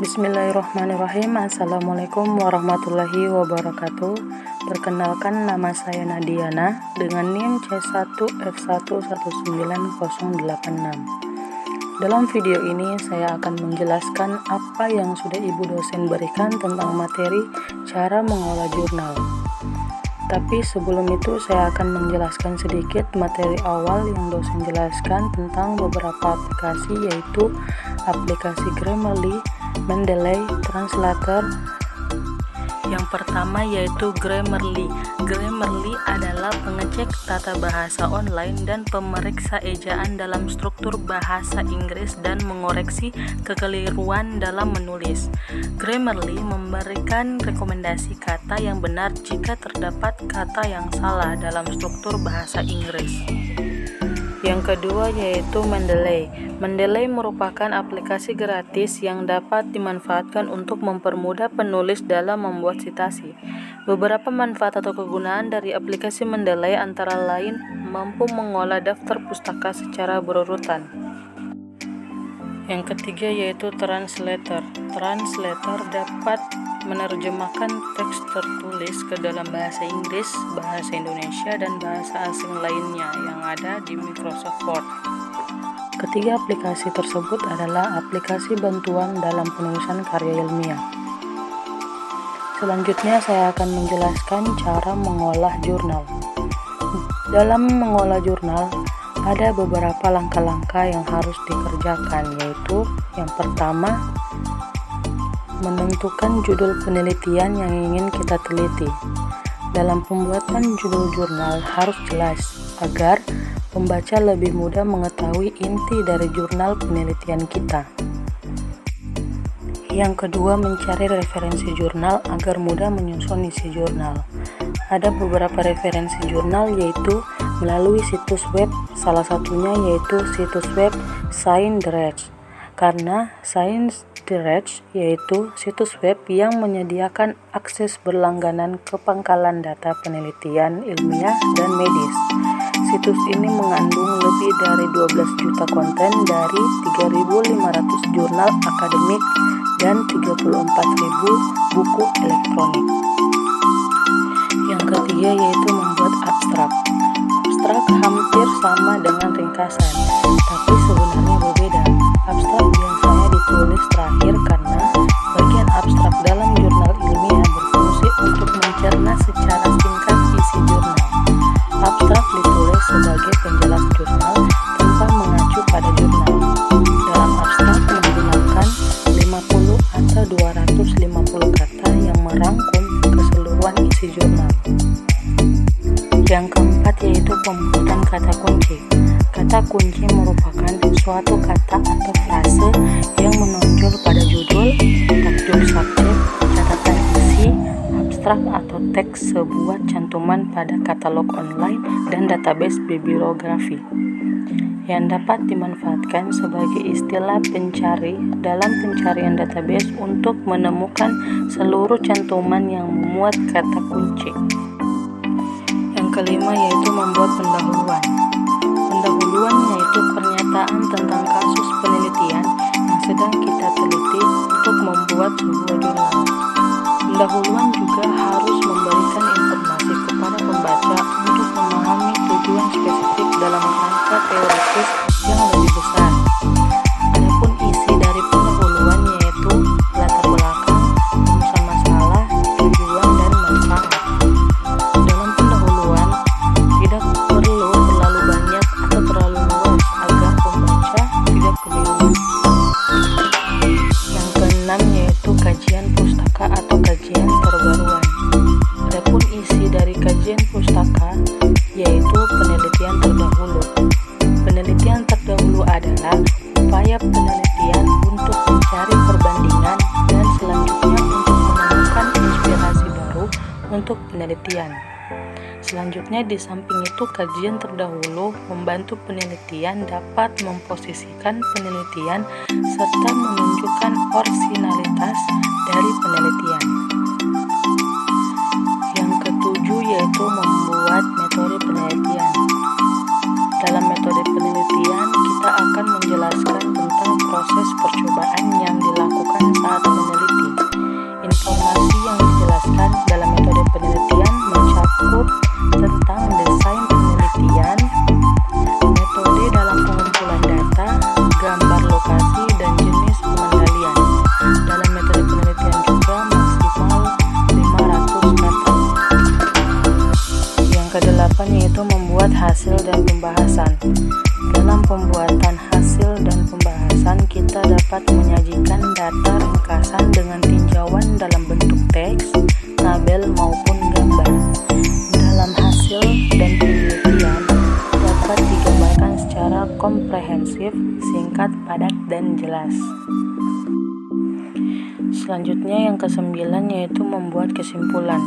Bismillahirrahmanirrahim. Assalamualaikum warahmatullahi wabarakatuh. Perkenalkan, nama saya Nadiana dengan NIM C1F1190086. Dalam video ini saya akan menjelaskan apa yang sudah ibu dosen berikan tentang materi cara mengolah jurnal. Tapi sebelum itu saya akan menjelaskan sedikit materi awal yang dosen jelaskan tentang beberapa aplikasi, yaitu aplikasi Grammarly, Mendeley, Translator. Yang pertama yaitu Grammarly. Grammarly adalah pengecek tata bahasa online dan pemeriksa ejaan dalam struktur bahasa Inggris dan mengoreksi kekeliruan dalam menulis. Grammarly memberikan rekomendasi kata yang benar jika terdapat kata yang salah dalam struktur bahasa Inggris. Yang kedua yaitu Mendeley. Mendeley merupakan aplikasi gratis yang dapat dimanfaatkan untuk mempermudah penulis dalam membuat citasi. Beberapa manfaat atau kegunaan dari aplikasi Mendeley antara lain mampu mengolah daftar pustaka secara berurutan. Yang ketiga yaitu Translator. Translator dapat menerjemahkan teks tertulis ke dalam bahasa Inggris, bahasa Indonesia, dan bahasa asing lainnya yang ada di Microsoft Word. Ketiga aplikasi tersebut adalah aplikasi bantuan dalam penulisan karya ilmiah. Selanjutnya saya akan menjelaskan cara mengolah jurnal. Dalam mengolah jurnal, ada beberapa langkah-langkah yang harus dikerjakan, yaitu yang pertama, menentukan judul penelitian yang ingin kita teliti. Dalam pembuatan judul jurnal harus jelas agar pembaca lebih mudah mengetahui inti dari jurnal penelitian kita. Yang kedua, mencari referensi jurnal agar mudah menyusun isi jurnal. Ada beberapa referensi jurnal, yaitu melalui situs web, salah satunya yaitu situs web ScienceDirect. Karena ScienceDirect yaitu situs web yang menyediakan akses berlangganan ke pangkalan data penelitian ilmiah dan medis. Situs ini mengandung lebih dari 12 juta konten dari 3.500 jurnal akademik dan 34.000 buku elektronik. Yang ketiga yaitu membuat abstrak. Abstrak hampir sama dengan ringkasan, tapi sebenarnya berbeda. Abstrak biasanya ditulis terakhir karena bagian abstrak dalam jurnal ilmiah berfungsi untuk mencerna secara singkat isi jurnal. Abstrak ditulis sebagai penjelas jurnal tanpa mengacu pada jurnal. Dalam abstrak menggunakan 50 atau 250 kata yang merangkum keseluruhan isi jurnal. Yang keempat yaitu pembuatan kata kunci. Kata kunci merupakan suatu kata atau frase yang menonjol pada judul, tajuk subjek, catatan isi, abstrak atau teks sebuah cantuman pada katalog online dan database bibliografi, yang dapat dimanfaatkan sebagai istilah pencari dalam pencarian database untuk menemukan seluruh cantuman yang memuat kata kunci. Yang kelima yaitu membuat pendahuluan. Pendahuluan yaitu pernyataan tentang kasus penelitian yang sedang kita teliti untuk membuat sebuah jurnal. Pendahuluan juga harus memberikan informasi kepada pembaca untuk memahami tujuan spesifik dalam rangka teoritis yang lebih besar. Adapun isi dari pendahuluan yaitu latar belakang, rumusan masalah, tujuan, dan manfaat. Dalam pendahuluan tidak perlu terlalu banyak atau terlalu luas agar pembaca tidak kebingungan. Yang keenam yaitu kajian pustaka atau kajian terbaruan. Adapun isi dari kajian pustaka yaitu penelitian terdahulu. Penelitian terdahulu adalah upaya penelitian untuk mencari perbandingan dan selanjutnya untuk menemukan inspirasi baru untuk penelitian. Selanjutnya, di samping itu, kajian terdahulu membantu penelitian dapat memposisikan penelitian serta menunjukkan orisinalitas dari penelitian. Yang ketujuh yaitu membuat metode penelitian. Dalam metode penelitian, kita akan menjelaskan tentang proses percobaan yang dilakukan saat meneliti. Informasi yang dijelaskan dalam metode penelitian mencakup tentang desain penelitian, metode dalam pengumpulan data, gambar lokasi, dan jenis pengendalian. Dalam metode penelitian juga maksimal 500 kata. Yang kedelapan yaitu membuat hasil dan pembahasan. Dalam pembuatan hasil dan pembahasan, kita dapat menyajikan data ringkasan dengan tinjauan dalam bentuk teks, tabel, maupun gambar. Dalam hasil dan penelitian dapat digambarkan secara komprehensif, singkat, padat, dan jelas. Selanjutnya yang kesembilan yaitu membuat kesimpulan,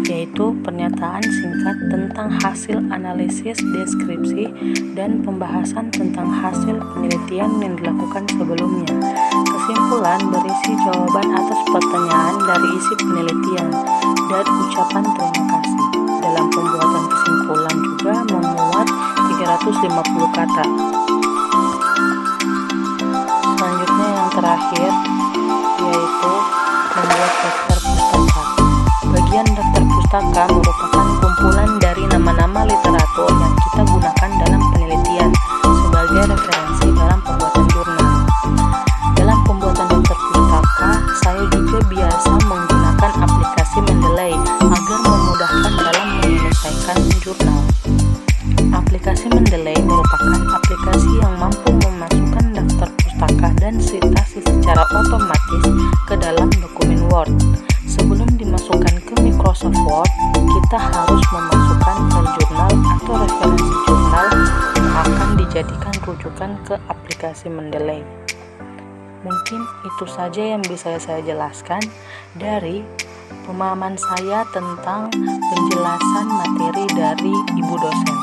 yaitu pernyataan singkat tentang hasil analisis, deskripsi, dan pembahasan tentang hasil penelitian yang dilakukan sebelumnya. Kesimpulan berisi jawaban atas pertanyaan dari isi penelitian dan ucapan terima kasih. Dalam pembuatan kesimpulan juga memuat 350 kata. Selanjutnya yang terakhir yaitu membuat daftar pustaka. Bagian daftar pustaka merupakan kumpulan dari nama-nama literatur yang kita gunakan dalam penelitian sebagai referensi dalam pembuatan jurnal. Dalam pembuatan daftar pustaka, saya juga biasa menggunakan aplikasi Mendeley agar memudahkan dalam menyelesaikan jurnal. Aplikasi Mendeley merupakan aplikasi yang mampu memasukkan daftar pustaka dan citasi secara otomatis ke dalam dokumen Word. Sebelum dimasukkan ke Microsoft Word, kita harus memasukkan file jurnal atau referensi jurnal yang akan dijadikan rujukan ke aplikasi Mendeley. Mungkin itu saja yang bisa saya jelaskan dari pemahaman saya tentang penjelasan materi dari Ibu dosen.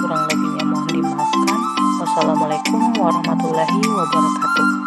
Kurang lebihnya mohon dimaafkan. Wassalamualaikum warahmatullahi wabarakatuh.